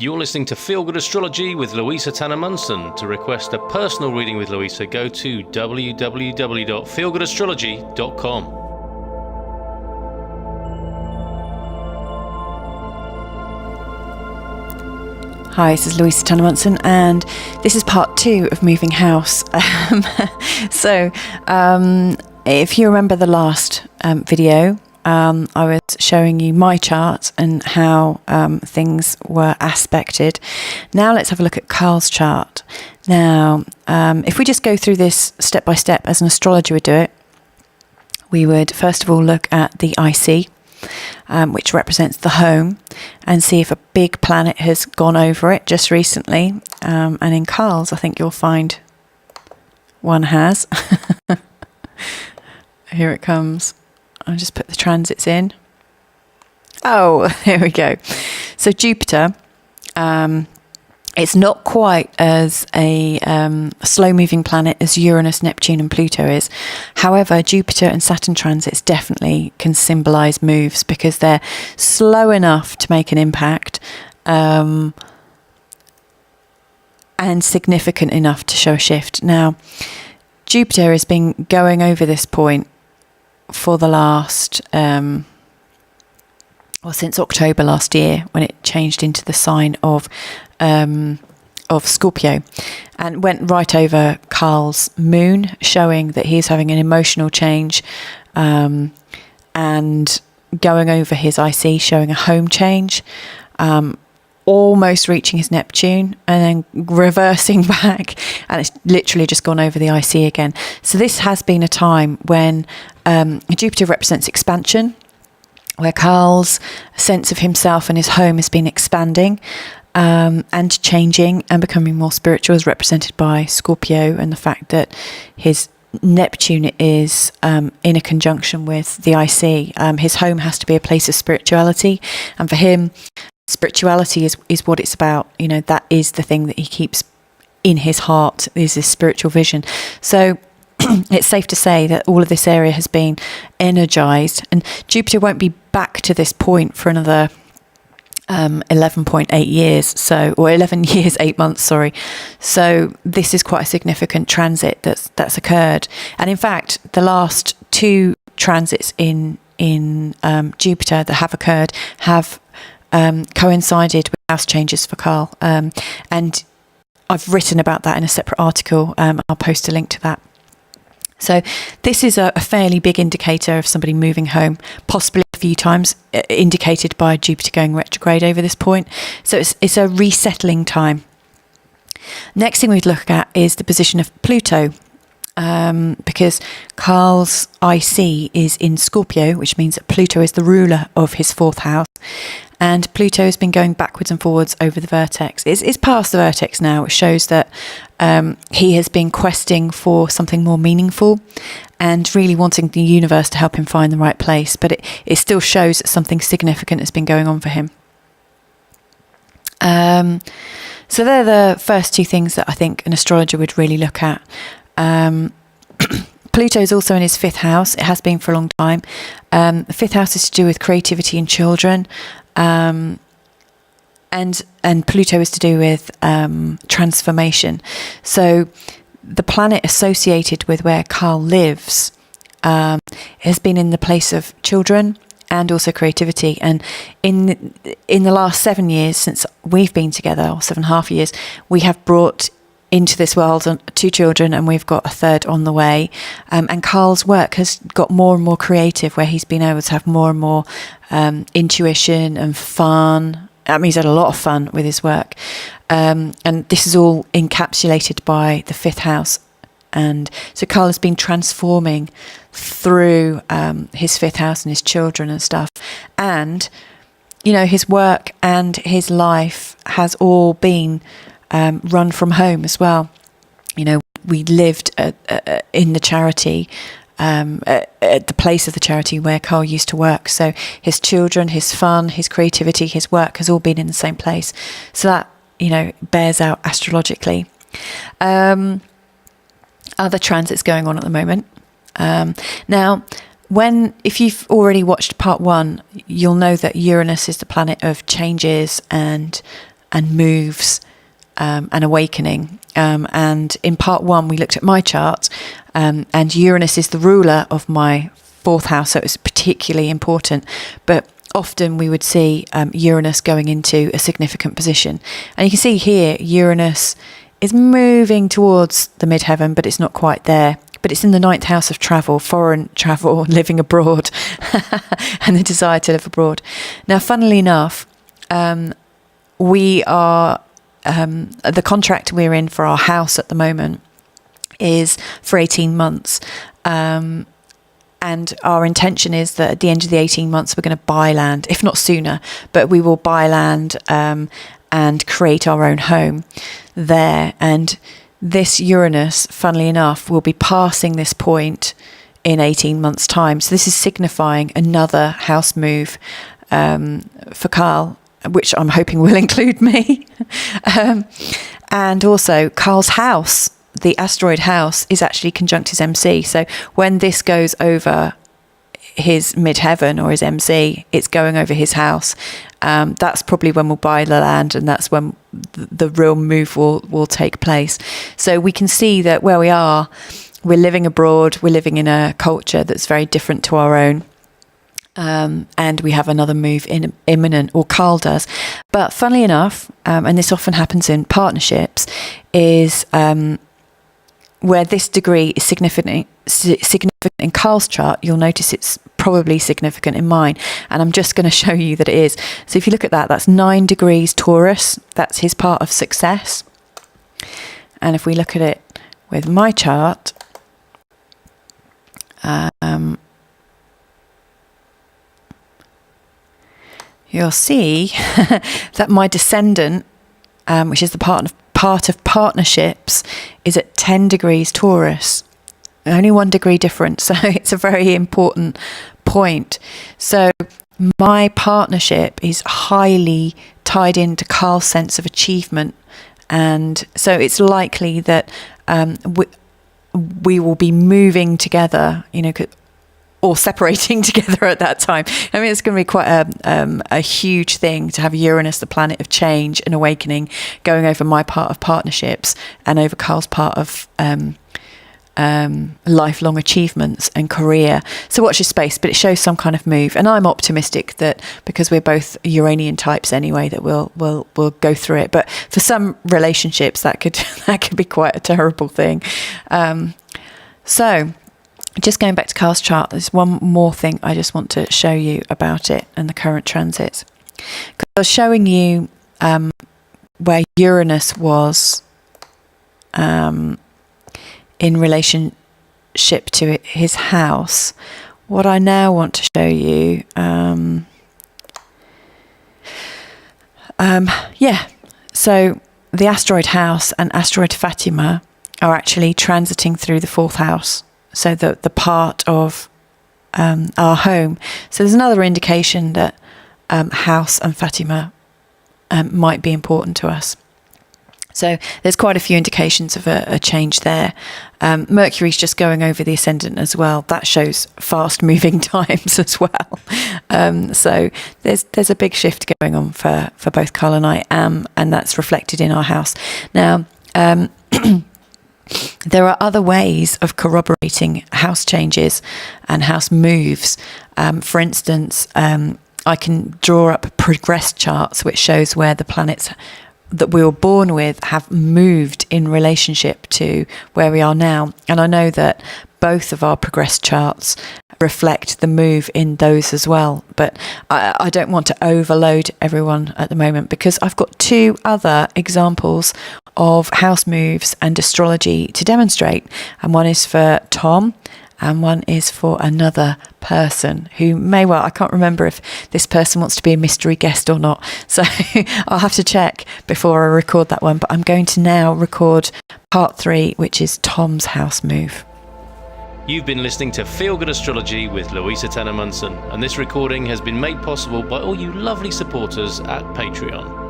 You're listening to Feel Good Astrology with Louisa Tanner Munson. To request a personal reading with Louisa, go to www.feelgoodastrology.com. Hi, this is Louisa Tanner Munson, and this is part 2 of moving house. If you remember the last video, I was showing you my chart and how things were aspected. Now let's have a look at Carl's chart. Now, if we just go through this step by step as an astrologer would do it, we would first of all look at the IC, which represents the home, and see if a big planet has gone over it just recently. And in Carl's, I think you'll find one has. Here it comes. I'll just put the transits in. Oh, here we go. So Jupiter, it's not quite as a slow-moving planet as Uranus, Neptune and Pluto is. However, Jupiter and Saturn transits definitely can symbolise moves because they're slow enough to make an impact and significant enough to show a shift. Now, Jupiter has been going over this point for the last, since October last year, when it changed into the sign of Scorpio, and went right over Carl's moon, showing that he's having an emotional change, and going over his IC, showing a home change, almost reaching his Neptune and then reversing back, and it's literally just gone over the IC again. So this has been a time when Jupiter represents expansion, where Carl's sense of himself and his home has been expanding and changing and becoming more spiritual, as represented by Scorpio, and the fact that his Neptune is in a conjunction with the IC. His home has to be a place of spirituality, and for him, spirituality is what it's about. You know, that is the thing that he keeps in his heart, is this spiritual vision. So it's safe to say that all of this area has been energized, and Jupiter won't be back to this point for another 11.8 years, or 11 years, 8 months, sorry. So this is quite a significant transit that's occurred. And in fact, the last 2 transits in Jupiter that have occurred have coincided with house changes for Carl. And I've written about that in a separate article. I'll post a link to that. So this is a fairly big indicator of somebody moving home, possibly a few times, indicated by Jupiter going retrograde over this point. So it's a resettling time. Next thing we'd look at is the position of Pluto, because Carl's IC is in Scorpio, which means that Pluto is the ruler of his 4th house. And Pluto has been going backwards and forwards over the vertex. It's past the vertex now, which shows that he has been questing for something more meaningful and really wanting the universe to help him find the right place. But it still shows that something significant has been going on for him. So they're the first 2 things that I think an astrologer would really look at. Pluto is also in his 5th house. It has been for a long time. The 5th house is to do with creativity and children. And Pluto is to do with transformation. So the planet associated with where Carl lives has been in the place of children and also creativity. And in the last 7 years since we've been together, or 7.5 years, we have brought into this world 2 children, and we've got a 3rd on the way. And Carl's work has got more and more creative, where he's been able to have more and more intuition and fun. I mean, he's had a lot of fun with his work. And this is all encapsulated by the 5th house. And so Carl has been transforming through his 5th house and his children and stuff. And, you know, his work and his life has all been run from home as well. You know, we lived in the charity, at the place of the charity where Carl used to work. So his children, his fun, his creativity, his work has all been in the same place. So that, you know, bears out astrologically. Other transits going on at the moment. Now, if you've already watched part 1, you'll know that Uranus is the planet of changes and and moves and awakening. And in part 1, we looked at my chart, and Uranus is the ruler of my 4th house, so it's particularly important. But often we would see Uranus going into a significant position. And you can see here, Uranus is moving towards the midheaven, but it's not quite there. But it's in the 9th house of travel, foreign travel, living abroad, and the desire to live abroad. Now, funnily enough, we are, the contract we're in for our house at the moment is for 18 months. And our intention is that at the end of the 18 months, we're going to buy land, if not sooner, but we will buy land and create our own home there. And this Uranus, funnily enough, will be passing this point in 18 months' time. So this is signifying another house move for Carl, which I'm hoping will include me. And also Carl's house, the asteroid house, is actually conjunct his MC. So when this goes over his midheaven or his MC, it's going over his house. That's probably when we'll buy the land, and that's when the real move will take place. So we can see that where we are, we're living abroad, we're living in a culture that's very different to our own. And we have another move imminent, or Carl does. But funnily enough, and this often happens in partnerships, is where this degree is significant in Carl's chart, you'll notice it's probably significant in mine. And I'm just going to show you that it is. So if you look at that, that's 9 degrees Taurus. That's his part of success. And if we look at it with my chart, you'll see that my descendant, which is the part of partnerships, is at 10 degrees Taurus. Only 1 degree difference, so it's a very important point. So my partnership is highly tied into Carl's sense of achievement, and so it's likely that we will be moving together, or separating together at that time. I mean, it's going to be quite a huge thing to have Uranus, the planet of change and awakening, going over my part of partnerships and over Carl's part of lifelong achievements and career. So watch your space, but it shows some kind of move. And I'm optimistic that, because we're both Uranian types anyway, that we'll go through it. But for some relationships, that could be quite a terrible thing. So just going back to Carl's chart, there's one more thing I just want to show you about it and the current transits. Because I was showing you where Uranus was in relationship to his house. What I now want to show you, so the asteroid house and asteroid Fatima are actually transiting through the 4th house, so the part of our home. So there's another indication that house and Fatima might be important to us. So there's quite a few indications of a change there. Mercury's just going over the ascendant as well. That shows fast moving times as well. So there's a big shift going on for both Carl and I, and that's reflected in our house. Now, there are other ways of corroborating house changes and house moves. For instance, I can draw up progress charts, which shows where the planets that we were born with have moved in relationship to where we are now. And I know that both of our progress charts reflect the move in those as well. But I don't want to overload everyone at the moment, because I've got 2 other examples of house moves and astrology to demonstrate. And one is for Tom, and one is for another person who may well, I can't remember if this person wants to be a mystery guest or not. So I'll have to check before I record that one. But I'm going to now record part 3, which is Tom's house move. You've been listening to Feel Good Astrology with Louisa Tanner Munson, and this recording has been made possible by all you lovely supporters at Patreon.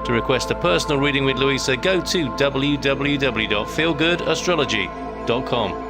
To request a personal reading with Louisa, go to www.feelgoodastrology.com.